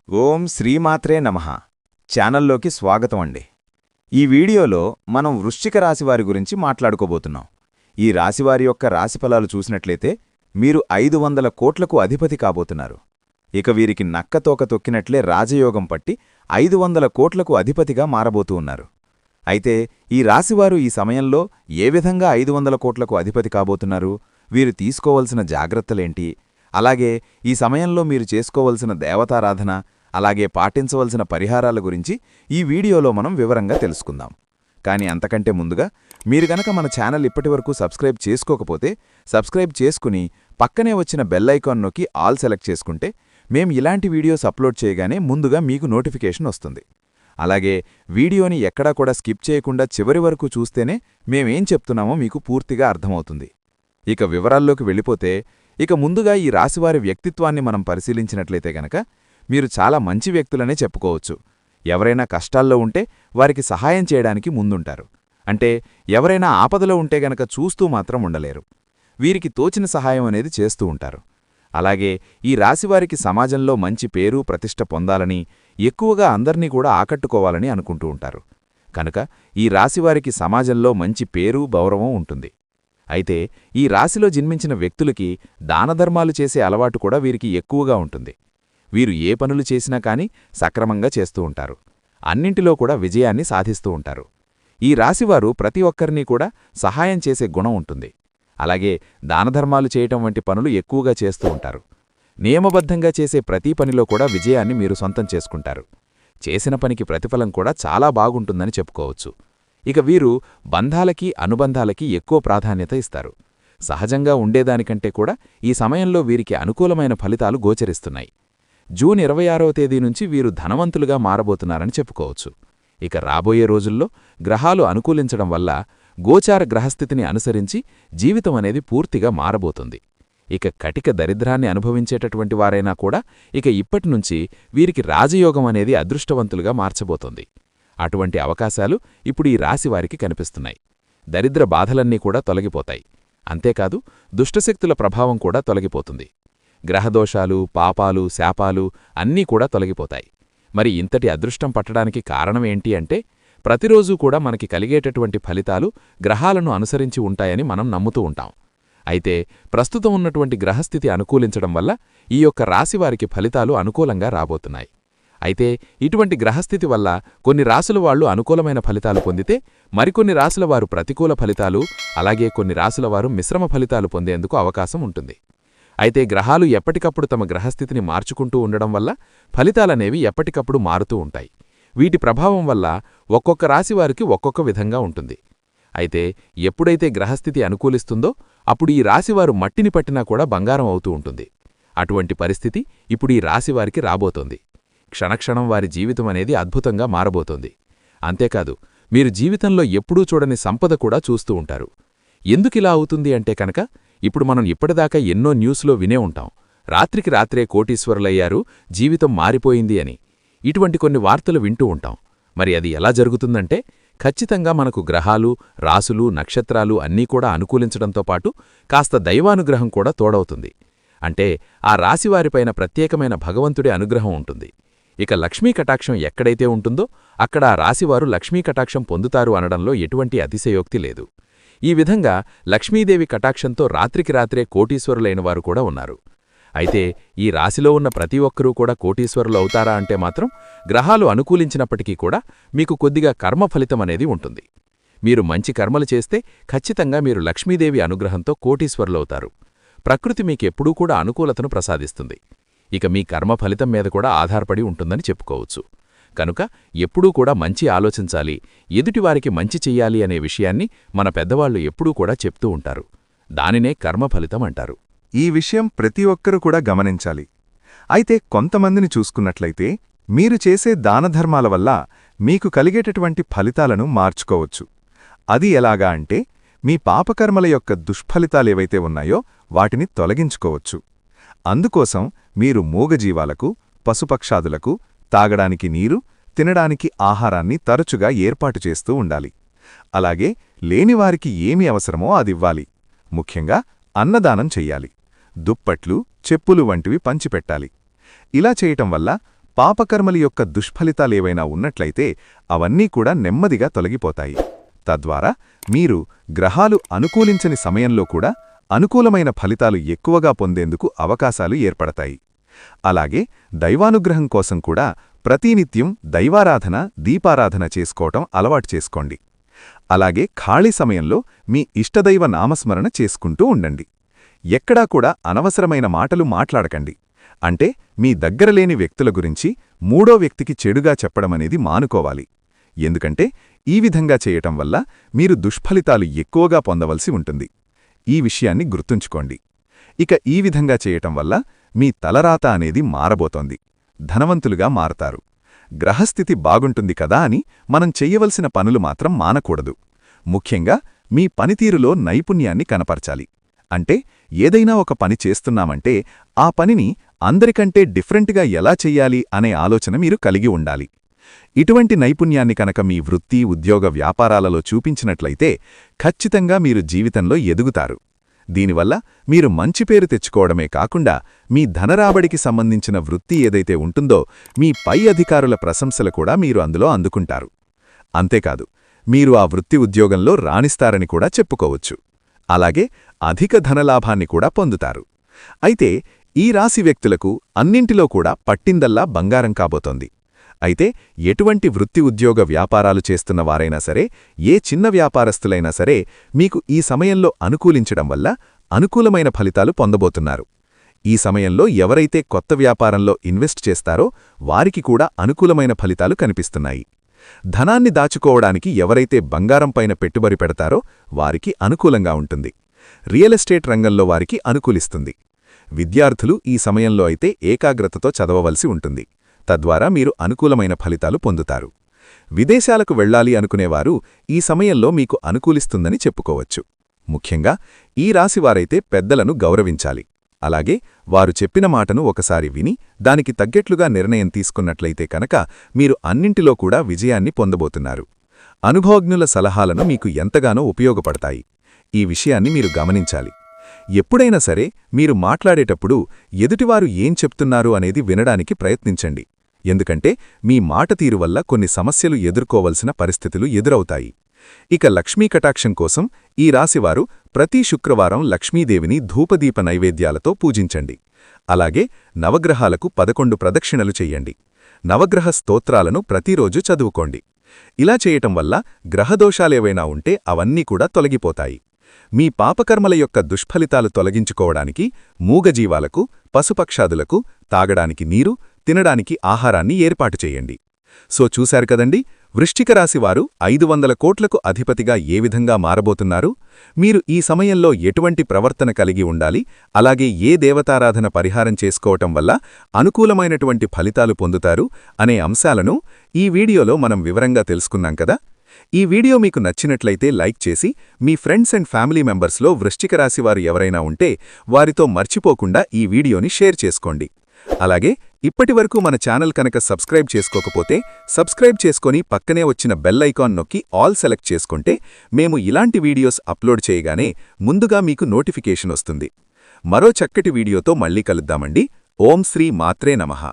ఓం శ్రీమాత్రే నమః ఛానల్లోకి స్వాగతం అండి. ఈ వీడియోలో మనం వృశ్చిక రాశివారి గురించి మాట్లాడుకోబోతున్నాం. ఈ రాశివారి యొక్క రాశిఫలాలు చూసినట్లయితే మీరు 500 కోట్లకు అధిపతి కాబోతున్నారు. ఇక వీరికి నక్కతోక తొక్కినట్లే రాజయోగం పట్టి 500 కోట్లకు అధిపతిగా మారబోతూ ఉన్నారు. అయితే ఈ రాశివారు ఈ సమయంలో ఏ విధంగా 500 కోట్లకు అధిపతి కాబోతున్నారు, వీరు తీసుకోవలసిన జాగ్రత్తలేంటి, అలాగే ఈ సమయంలో మీరు చేసుకోవలసిన దేవతారాధన, అలాగే పాటించవలసిన పరిహారాల గురించి ఈ వీడియోలో మనం వివరంగా తెలుసుకుందాం. కానీ అంతకంటే ముందుగా మీరు గనక మన ఛానల్ ఇప్పటివరకు సబ్స్క్రైబ్ చేసుకోకపోతే సబ్స్క్రైబ్ చేసుకుని పక్కనే వచ్చిన బెల్ ఐకాన్ నొక్కి ఆల్ సెలెక్ట్ చేసుకుంటే మేం ఇలాంటి వీడియోస్ అప్లోడ్ చేయగానే ముందుగా మీకు నోటిఫికేషన్ వస్తుంది. అలాగే వీడియోని ఎక్కడా కూడా స్కిప్ చేయకుండా చివరి వరకు చూస్తేనే మేమేం చెప్తున్నామో మీకు పూర్తిగా అర్థమవుతుంది. ఇక వివరాల్లోకి వెళ్ళిపోతే ముందుగా ఈ రాశివారి వ్యక్తిత్వాన్ని మనం పరిశీలించినట్లయితే గనక మీరు చాలా మంచి వ్యక్తులనే చెప్పుకోవచ్చు. ఎవరైనా కష్టాల్లో ఉంటే వారికి సహాయం చేయడానికి ముందుంటారు. అంటే ఎవరైనా ఆపదలో ఉంటే గనక చూస్తూ మాత్రం ఉండలేరు. వీరికి తోచిన సహాయం అనేది చేస్తూ ఉంటారు. అలాగే ఈ రాశివారికి సమాజంలో మంచి పేరు ప్రతిష్ట పొందాలని, ఎక్కువగా అందర్నీ కూడా ఆకట్టుకోవాలని అనుకుంటూ ఉంటారు. కనుక ఈ రాశివారికి సమాజంలో మంచి పేరు గౌరవం ఉంటుంది. అయితే ఈ రాశిలో జన్మించిన వ్యక్తులకి దానధర్మాలు చేసే అలవాటు కూడా వీరికి ఎక్కువగా ఉంటుంది. వీరు ఏ పనులు చేసినా కానీ సక్రమంగా చేస్తూ ఉంటారు. అన్నింటిలో కూడా విజయాన్ని సాధిస్తూ ఉంటారు. ఈ రాశివారు ప్రతి ఒక్కరినీ కూడా సహాయం చేసే గుణం ఉంటుంది. అలాగే దానధర్మాలు చేయటం వంటి పనులు ఎక్కువగా చేస్తూ ఉంటారు. నియమబద్ధంగా చేసే ప్రతి పనిలో కూడా విజయాన్ని మీరు సొంతం చేసుకుంటారు. చేసిన పనికి ప్రతిఫలం కూడా చాలా బాగుంటుందని చెప్పుకోవచ్చు. ఇక వీరు బంధాలకి అనుబంధాలకి ఎక్కువ ప్రాధాన్యత ఇస్తారు. సహజంగా ఉండేదానికంటే కూడా ఈ సమయంలో వీరికి అనుకూలమైన ఫలితాలు గోచరిస్తున్నాయి. జూన్ 26వ తేదీ నుంచి వీరు ధనవంతులుగా మారబోతున్నారని చెప్పుకోవచ్చు. ఇక రాబోయే రోజుల్లో గ్రహాలు అనుకూలించడం వల్ల గోచార గ్రహస్థితిని అనుసరించి జీవితం అనేది పూర్తిగా మారబోతుంది. ఇక కటిక దరిద్రాన్ని అనుభవించేటటువంటి వారైనా కూడా ఇప్పటినుంచి వీరికి రాజయోగం అనేది అదృష్టవంతులుగా మార్చబోతోంది. అటువంటి అవకాశాలు ఇప్పుడు ఈ రాశివారికి కనిపిస్తున్నాయి. దరిద్ర బాధలన్నీ కూడా తొలగిపోతాయి. అంతేకాదు దుష్టశక్తుల ప్రభావం కూడా తొలగిపోతుంది. గ్రహదోషాలు, పాపాలు, శాపాలు అన్నీ కూడా తొలగిపోతాయి. మరి ఇంతటి అదృష్టం పట్టడానికి కారణమేంటి అంటే ప్రతిరోజూ కూడా మనకి కలిగేటటువంటి ఫలితాలు గ్రహాలను అనుసరించి ఉంటాయని మనం నమ్ముతూ ఉంటాం. అయితే ప్రస్తుతం ఉన్నటువంటి గ్రహస్థితి అనుకూలించడం వల్ల ఈ యొక్క రాశివారికి ఫలితాలు అనుకూలంగా రాబోతున్నాయి. అయితే ఇటువంటి గ్రహస్థితి వల్ల కొన్ని రాశుల వాళ్లు అనుకూలమైన ఫలితాలు పొందితే మరికొన్ని రాశుల వారు ప్రతికూల ఫలితాలు, అలాగే కొన్ని రాశుల వారు మిశ్రమ ఫలితాలు పొందేందుకు అవకాశం ఉంటుంది. అయితే గ్రహాలు ఎప్పటికప్పుడు తమ గ్రహస్థితిని మార్చుకుంటూ ఉండడం వల్ల ఫలితాలనేవి ఎప్పటికప్పుడు మారుతూ ఉంటాయి. వీటి ప్రభావం వల్ల ఒక్కొక్క రాశివారికి ఒక్కొక్క విధంగా ఉంటుంది. అయితే ఎప్పుడైతే గ్రహస్థితి అనుకూలిస్తుందో అప్పుడు ఈ రాశివారు మట్టిని పట్టినా కూడా బంగారం అవుతూ ఉంటుంది. అటువంటి పరిస్థితి ఇప్పుడు ఈ రాశివారికి రాబోతోంది. క్షణక్షణం వారి జీవితం అనేది అద్భుతంగా మారబోతోంది. అంతేకాదు మీరు జీవితంలో ఎప్పుడూ చూడని సంపద కూడా చూస్తూ ఉంటారు. ఎందుకిలా అవుతుంది అంటే కనుక ఇప్పుడు మనం ఇప్పటిదాకా ఎన్నో న్యూస్లో వినే ఉంటాం, రాత్రికి రాత్రే కోటీశ్వరులయ్యారు, జీవితం మారిపోయింది అని. ఇటువంటి కొన్ని వార్తలు వింటూ ఉంటాం. మరి అది ఎలా జరుగుతుందంటే ఖచ్చితంగా మనకు గ్రహాలు, రాసులు, నక్షత్రాలు అన్నీ కూడా అనుకూలించడంతో పాటు కాస్త దైవానుగ్రహం కూడా తోడవుతుంది. అంటే ఆ రాశివారిపైన ప్రత్యేకమైన భగవంతుడి అనుగ్రహం ఉంటుంది. ఇక లక్ష్మీ కటాక్షం ఎక్కడైతే ఉంటుందో అక్కడ ఆ రాశివారు లక్ష్మీ కటాక్షం పొందుతారు అనడంలో ఎటువంటి అతిశయోక్తి లేదు. ఈ విధంగా లక్ష్మీదేవి కటాక్షంతో రాత్రికి రాత్రే కోటీశ్వరులైనవారు కూడా ఉన్నారు. అయితే ఈ రాశిలో ఉన్న ప్రతి ఒక్కరూ కూడా కోటీశ్వరులు అవుతారా అంటే మాత్రం గ్రహాలు అనుకూలించినప్పటికీ కూడా మీకు కొద్దిగా కర్మ ఫలితం అనేది ఉంటుంది. మీరు మంచి కర్మలు చేస్తే ఖచ్చితంగా మీరు లక్ష్మీదేవి అనుగ్రహంతో కోటీశ్వరులవుతారు. ప్రకృతి మీకెప్పుడూ కూడా అనుకూలతను ప్రసాదిస్తుంది. ఇక మీ కర్మ ఫలితం మీద కూడా ఆధారపడి ఉంటుందని చెప్పుకోవచ్చు. కనుక ఎప్పుడూ కూడా మంచి ఆలోచించాలి, ఎదుటివారికి మంచి చెయ్యాలి అనే విషయాన్ని మన పెద్దవాళ్లు ఎప్పుడూ కూడా చెప్తూ ఉంటారు. దానినే కర్మ ఫలితం అంటారు. ఈ విషయం ప్రతి ఒక్కరూ కూడా గమనించాలి. అయితే కొంతమందిని చూసుకున్నట్లయితే మీరు చేసే దానధర్మాల వల్ల మీకు కలిగేటటువంటి ఫలితాలను మార్చుకోవచ్చు. అది ఎలాగా అంటే మీ పాపకర్మల యొక్క దుష్ఫలితాలేవైతే ఉన్నాయో వాటిని తొలగించుకోవచ్చు. అందుకోసం మీరు మూగజీవాలకు, పశుపక్షాదులకు తాగడానికి నీరు, తినడానికి ఆహారాన్ని తరచుగా ఏర్పాటు చేస్తూ ఉండాలి. అలాగే లేనివారికి ఏమి అవసరమో అదివ్వాలి. ముఖ్యంగా అన్నదానం చెయ్యాలి. దుప్పట్లు, చెప్పులు వంటివి పంచిపెట్టాలి. ఇలా చేయటం వల్ల పాపకర్మల యొక్క దుష్ఫలితాలేవైనా ఉన్నట్లయితే అవన్నీ కూడా నెమ్మదిగా తొలగిపోతాయి. తద్వారా మీరు గ్రహాలు అనుకూలించని సమయంలో కూడా అనుకూలమైన ఫలితాలు ఎక్కువగా పొందేందుకు అవకాశాలు ఏర్పడతాయి. అలాగే దైవానుగ్రహం కోసం కూడా ప్రతినిత్యం దైవారాధన, దీపారాధన చేసుకోవటం అలవాటు చేసుకోండి. అలాగే ఖాళీ సమయంలో మీ ఇష్టదైవ నామస్మరణ చేసుకుంటూ ఉండండి. ఎక్కడా కూడా అనవసరమైన మాటలు మాట్లాడకండి. అంటే మీ దగ్గరలేని వ్యక్తుల గురించి మూడో వ్యక్తికి చెడుగా చెప్పడమనేది మానుకోవాలి. ఎందుకంటే ఈ విధంగా చేయటం వల్ల మీరు దుష్ఫలితాలు ఎక్కువగా పొందవలసి ఉంటుంది. ఈ విషయాన్ని గుర్తుంచుకోండి. ఇక ఈ విధంగా చేయటం వల్ల మీ తలరాత అనేది మారబోతోంది. ధనవంతులుగా మారతారు. గ్రహస్థితి బాగుంటుంది కదా అని మనం చెయ్యవలసిన పనులు మాత్రం మానకూడదు. ముఖ్యంగా మీ పనితీరులో నైపుణ్యాన్ని కనపరచాలి. అంటే ఏదైనా ఒక పని చేస్తున్నామంటే ఆ పనిని అందరికంటే డిఫరెంట్గా ఎలా చెయ్యాలి అనే ఆలోచన మీరు కలిగి ఉండాలి. ఇటువంటి నైపుణ్యాన్ని కనుక మీ వృత్తి, ఉద్యోగ, వ్యాపారాలలో చూపించినట్లయితే ఖచ్చితంగా మీరు జీవితంలో ఎదుగుతారు. దీనివల్ల మీరు మంచి పేరు తెచ్చుకోవడమే కాకుండా మీ ధనరాబడికి సంబంధించిన వృత్తి ఏదైతే ఉంటుందో మీ పై అధికారుల ప్రశంసలు కూడా మీరు అందులో అందుకుంటారు. అంతేకాదు, మీరు ఆ వృత్తి, ఉద్యోగంలో రాణిస్తారని కూడా చెప్పుకోవచ్చు. అలాగే అధిక ధనలాభాన్ని కూడా పొందుతారు. అయితే ఈ రాశి వ్యక్తులకు అన్నింటిలో కూడా పట్టిందల్లా బంగారం కాబోతోంది. అయితే ఎటువంటి వృత్తి, ఉద్యోగ, వ్యాపారాలు చేస్తున్నవారైనా సరే, ఏ చిన్న వ్యాపారస్తులైనా సరే మీకు ఈ సమయంలో అనుకూలించడం వల్ల అనుకూలమైన ఫలితాలు పొందబోతున్నారు. ఈ సమయంలో ఎవరైతే కొత్త వ్యాపారంలో ఇన్వెస్ట్ చేస్తారో వారికి కూడా అనుకూలమైన ఫలితాలు కనిపిస్తున్నాయి. ధనాన్ని దాచుకోవడానికి ఎవరైతే బంగారం పైన పెట్టుబడి పెడతారో వారికి అనుకూలంగా ఉంటుంది. రియల్ ఎస్టేట్ రంగంలో వారికి అనుకూలిస్తుంది. విద్యార్థులు ఈ సమయంలో అయితే ఏకాగ్రతతో చదవవలసి ఉంటుంది. తద్వారా మీరు అనుకూలమైన ఫలితాలు పొందుతారు. విదేశాలకు వెళ్లాలి అనుకునేవారు ఈ సమయంలో మీకు అనుకూలిస్తుందని చెప్పుకోవచ్చు. ముఖ్యంగా ఈ రాశివారైతే పెద్దలను గౌరవించాలి. అలాగే వారు చెప్పిన మాటను ఒకసారి విని దానికి తగ్గట్లుగా నిర్ణయం తీసుకున్నట్లయితే కనుక మీరు అన్నింటిలో కూడా విజయాన్ని పొందబోతున్నారు. అనుభవజ్ఞుల సలహాలను మీకు ఎంతగానో ఉపయోగపడతాయి. ఈ విషయాన్ని మీరు గమనించాలి. ఎప్పుడైనా సరే మీరు మాట్లాడేటప్పుడు ఎదుటివారు ఏం చెప్తున్నారు అనేది వినడానికి ప్రయత్నించండి. ఎందుకంటే మీ మాట తీరు వల్ల కొన్ని సమస్యలు ఎదుర్కోవలసిన పరిస్థితులు ఎదురవుతాయి. ఇక లక్ష్మీ కటాక్షం కోసం ఈ రాశివారు ప్రతి శుక్రవారం లక్ష్మీదేవిని ధూపదీప నైవేద్యాలతో పూజించండి. అలాగే నవగ్రహాలకు 11 ప్రదక్షిణలు చెయ్యండి. నవగ్రహ స్తోత్రాలను ప్రతిరోజు చదువుకోండి. ఇలా చేయటం వల్ల గ్రహదోషాలేవైనా ఉంటే అవన్నీ కూడా తొలగిపోతాయి. మీ పాపకర్మల యొక్క దుష్ఫలితాలు తొలగించుకోవడానికి మూగజీవాలకు, పశుపక్షాదులకు తాగడానికి నీరు, తినడానికి ఆహారాన్ని ఏర్పాటు చేయండి. సో చూశారు కదండి, వృశ్చిక రాశివారు 500 కోట్లకు అధిపతిగా ఏ విధంగా మారబోతున్నారు. మీరు ఈ సమయంలో ఎటువంటి ప్రవర్తన కలిగి ఉండాలి, అలాగే ఏ దేవతారాధన పరిహారం చేసుకోవటం వల్ల అనుకూలమైనటువంటి ఫలితాలు పొందుతారు అనే అంశాలను ఈ వీడియోలో మనం వివరంగా తెలుసుకున్నాం కదా. ఈ వీడియో మీకు నచ్చినట్లయితే లైక్ చేసి మీ ఫ్రెండ్స్ అండ్ ఫ్యామిలీ మెంబర్స్లో వృశ్చిక రాశివారు ఎవరైనా ఉంటే వారితో మర్చిపోకుండా ఈ వీడియోని షేర్ చేసుకోండి. అలాగే ఇప్పటివరకు మన ఛానల్ కనుక సబ్స్క్రైబ్ చేసుకోకపోతే సబ్స్క్రైబ్ చేసుకొని పక్కనే వచ్చిన బెల్ ఐకాన్ నొక్కి ఆల్ సెలెక్ట్ చేసుకుంటే మేము ఇలాంటి వీడియోస్ అప్లోడ్ చేయగానే ముందుగా మీకు నోటిఫికేషన్ వస్తుంది. మరో చక్కటి వీడియోతో మళ్ళీ కలుద్దామండి. ఓం శ్రీ మాత్రే నమః.